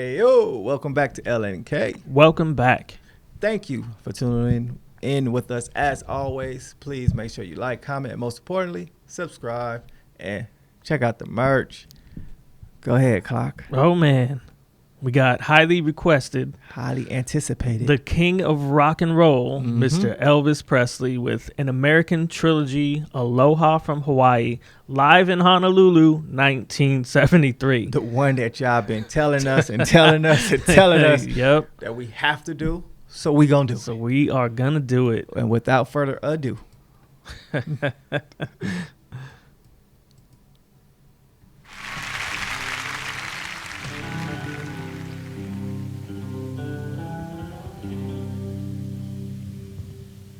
Hey, yo, welcome back to LNK. Welcome back. Thank you for tuning in with us. As always, please make sure you like, comment, and most importantly, subscribe and check out the merch. Go ahead, Clock. Oh, man. We got highly requested, Highly anticipated. the king of rock and roll, Mr. Elvis Presley, with an American Trilogy, Aloha from Hawaii, live in Honolulu, 1973. The one that y'all been telling us and telling us and telling us Yep. that we have to do. So we gonna do So it. we are going to do it. And without further ado.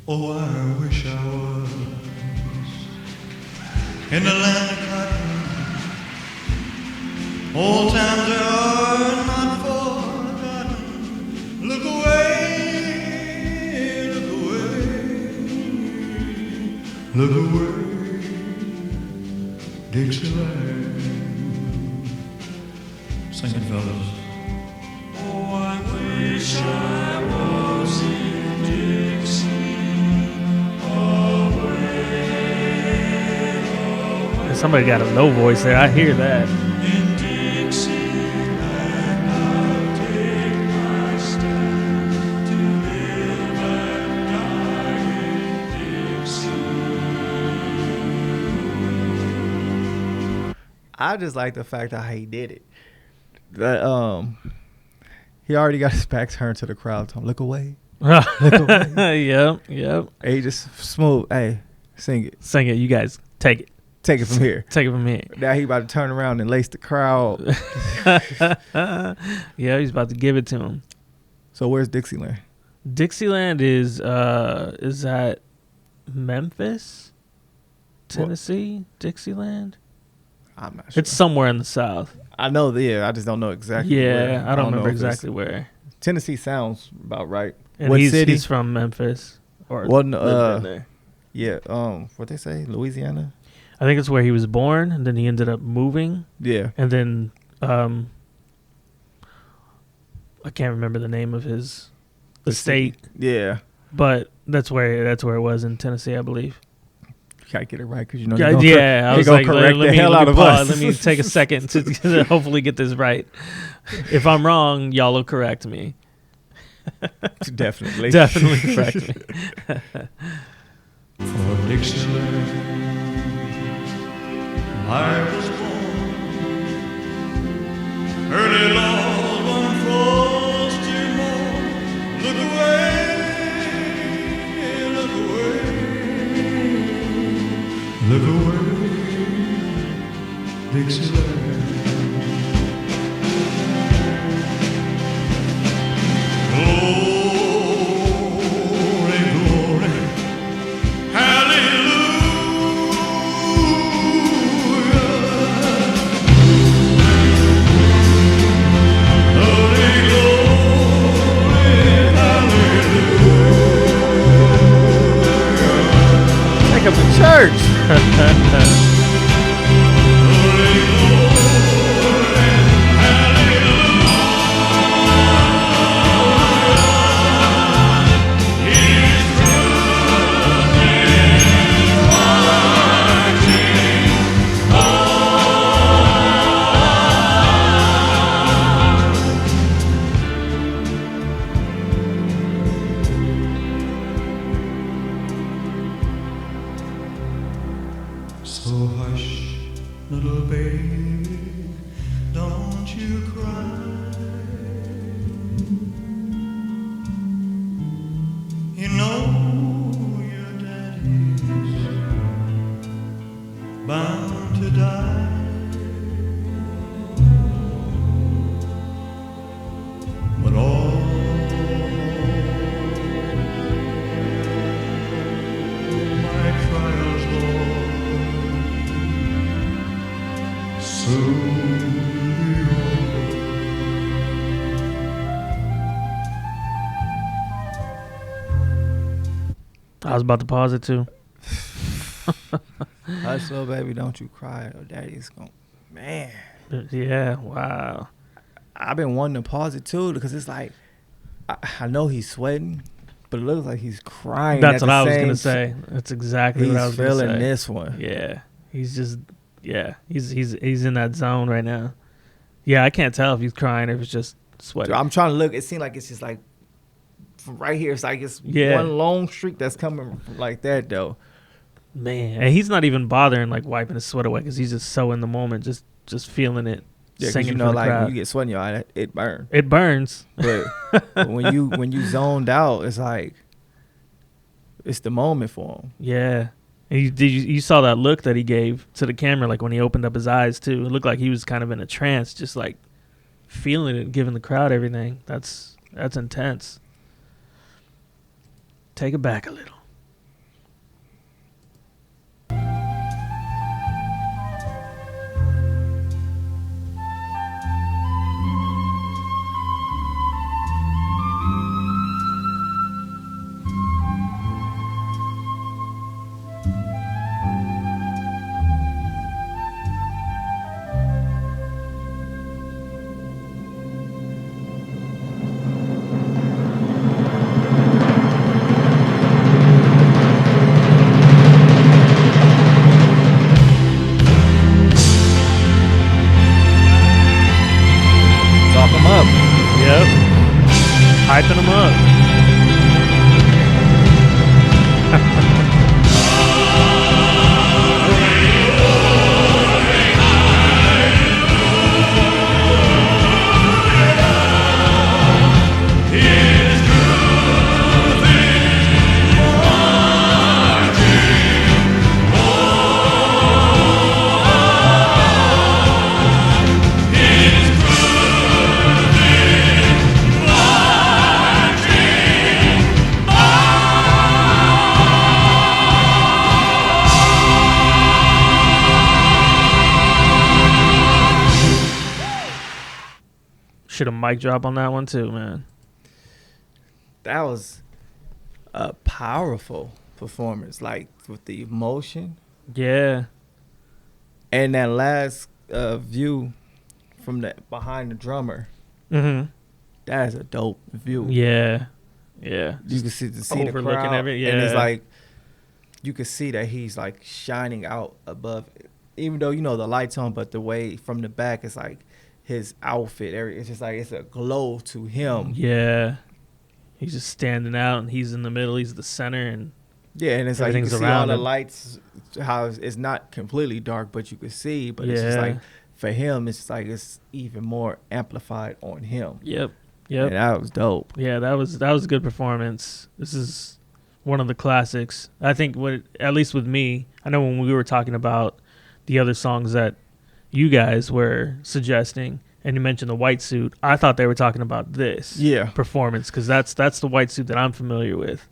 Oh, I wish I was in the land of cotton. Old times they are not forgotten. Look away, look away, look away, Dixieland. Sing it, fellas. Oh, I wish I was in Dixie. Somebody got a low voice there. I hear that. I just like the fact that he did it. That he already got his back turned to the crowd. Told him, look away. Look away. Yep. And he just smooth. Hey, sing it. Sing it. You guys take it. Take it from here. Take it from here. Now he about to turn around and lace the crowd. Yeah, he's about to give it to him. So where's Dixieland? Dixieland is at Memphis, Tennessee? Dixieland? I'm not sure. It's somewhere in the South. I know there. I just don't know exactly where. Yeah, I don't remember know if it's- exactly where. Tennessee sounds about right. And What he's, city? he's from Memphis. Or What, lived in there. Yeah. What they say? Louisiana? I think it's where he was born, and then he ended up moving, Yeah. and then I can't remember the name of his estate, Yeah. but that's where it was in Tennessee, I believe. You gotta get it right because you know. Yeah, I was gonna like, correct let the me hell out of pause. us. Let me take a second to hopefully get this right. If I'm wrong, y'all will correct me. Definitely. Definitely correct me. For Dixieland I was born early long one frosty morn. Look away, look away, look away, Dixieland. Glory, glory, hallelujah. Take him to church. So hush, little baby, don't you cry. You know your daddy's bound to die. But all my trials, Lord, soon be over. I was about to pause it too. Hush, little baby, don't you cry. Your daddy's going, man. Yeah, wow. I've been wanting to pause it too because it's like I know he's sweating, but it looks like he's crying. That's at what the I was same gonna say. That's exactly what I was He's gonna say. feeling this one. Yeah, he's just he's in that zone right now. Yeah, I can't tell if he's crying or if it's just sweating. I'm trying to look. It seems like it's just like from right here. It's like it's Yeah. one long streak that's coming like that though. Man, and he's not even bothering like wiping his sweat away because he's just so in the moment, just feeling it, Yeah, 'cause singing you know, for the like crowd. when you get sweat in your eye, it burns. It burns. But when you zoned out, it's like it's the moment for him. Yeah. And you saw that look that he gave to the camera, like when he opened up his eyes too. It looked like he was kind of in a trance, just like feeling it, giving the crowd everything. That's intense. Take it back a little. Talk him up. Yep. Hyping him up. Should have mic drop on that one too, man. That was a powerful performance, like with the emotion Yeah. and that last view from the behind the drummer. Mm-hmm. That is a dope view. Yeah. Yeah. You can see the overlooking crowd, every- and it's yeah. like you can see that he's like shining out above it. Even though you know the lights on, but the way from the back, it's like his outfit. It's just like it's a glow to him. Yeah. He's just standing out and he's in the middle, he's the center, and Yeah, and it's like you can Everything's see all around the him. lights. How it's not completely dark, but you can see. But it's just Yeah. like for him, it's like it's even more amplified on him. Yep. And that was dope. Yeah, that was a good performance. This is one of the classics. I think at least with me, I know when we were talking about the other songs that you guys were suggesting, and you mentioned the white suit, I thought they were talking about this Yeah. performance because that's the white suit that I'm familiar with.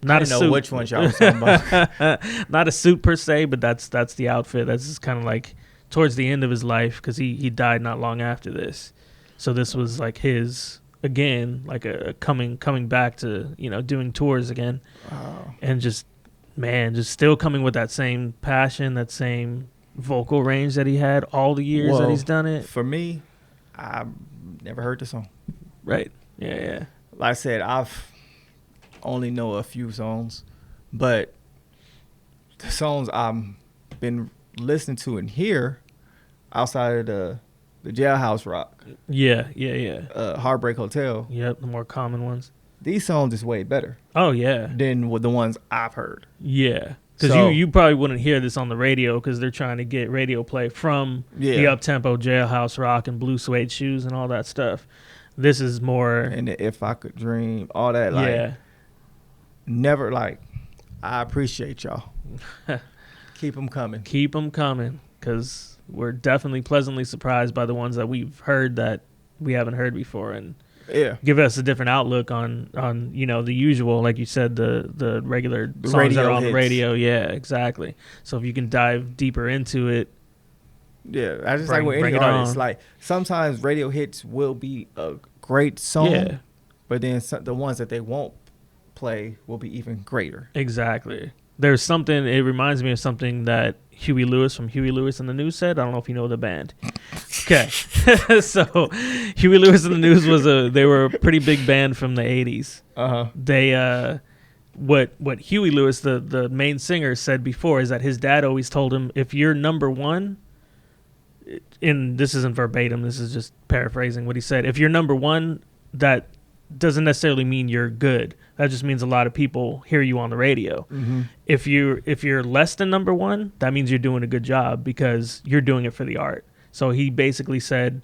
I didn't know which one y'all was talking about. Not a suit per se, but that's the outfit. That's just kind of like towards the end of his life because he died not long after this. So this was like his again, like a coming back to doing tours again, and just still coming with that same passion, that same vocal range that he had all the years that Well, he's done it. For me, I never heard the song. Right? Yeah. Like I said, I've only know a few songs, but the songs I've been listening to and hear outside of the Jailhouse Rock, Yeah. Heartbreak Hotel, Yep. The more common ones. these songs is way better Oh yeah. than with the ones I've heard. Yeah. Because So- you probably wouldn't hear this on the radio because they're trying to get radio play from the Yeah. up-tempo Jailhouse Rock and Blue Suede Shoes and all that stuff. This is more, And the If I Could Dream, all that, like, yeah. never, like, I appreciate y'all. Keep them coming. Keep them coming because we're definitely pleasantly surprised by the ones that we've heard that we haven't heard before and Yeah. give us a different outlook on the usual, like you said, the regular songs that radio are on the hits. radio. Yeah, exactly. So if you can dive deeper into it, Yeah, I just Bring- like with bring any it artist. on. Like sometimes radio hits will be a great song, Yeah. but then the ones that they won't play will be even greater. exactly. There's something, it reminds me of something that Huey Lewis from Huey Lewis and the News said. I don't know if you know the band. Okay. So Huey Lewis and the News they were a pretty big band from the 80s. Uh-huh. They what Huey Lewis, the main singer, said before is that his dad always told him, if you're number one, and this isn't verbatim, this is just paraphrasing what he said, if you're number one, that doesn't necessarily mean you're good. That just means a lot of people hear you on the radio. Mm-hmm. If you're less than number one, that means you're doing a good job because you're doing it for the art. So he basically said,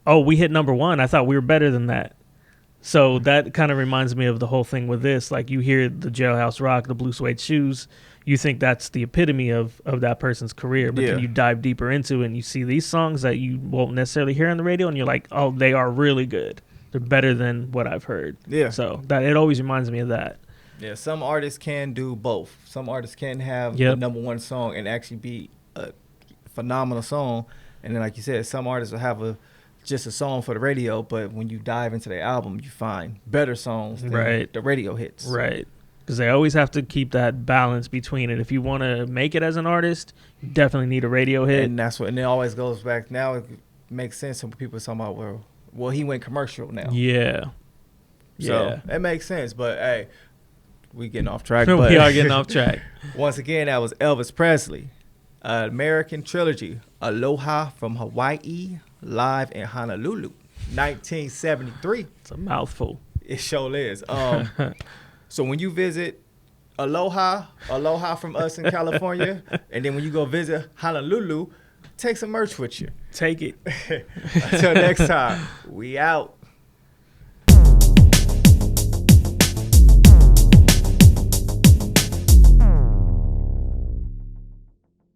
oh, we hit number one. I thought we were better than that. So that kind of reminds me of the whole thing with this. Like, you hear the Jailhouse Rock, the Blue Suede Shoes, you think that's the epitome of that person's career. But then you dive deeper into it and you see these songs that you won't necessarily hear on the radio, and you're like, oh, they are really good. They're better than what I've heard. Yeah. So that it always reminds me of that. Yeah, some artists can do both. Some artists can have the number one song and actually be a phenomenal song. And then, like you said, some artists will have just a song for the radio, but when you dive into their album, you find better songs than the radio hits. Right. Because they always have to keep that balance between it. If you want to make it as an artist, you definitely need a radio hit. And and it always goes back. Now it makes sense when people are talking about, well, he went commercial now. Yeah. So it makes sense. But, hey, we getting off track. We are getting off track. Once again, that was Elvis Presley, American Trilogy, Aloha from Hawaii, live in Honolulu, 1973. It's a mouthful. It sure is. So when you visit Aloha from us in California, and then when you go visit Honolulu, take some merch with you. Take it. Until next time, we out.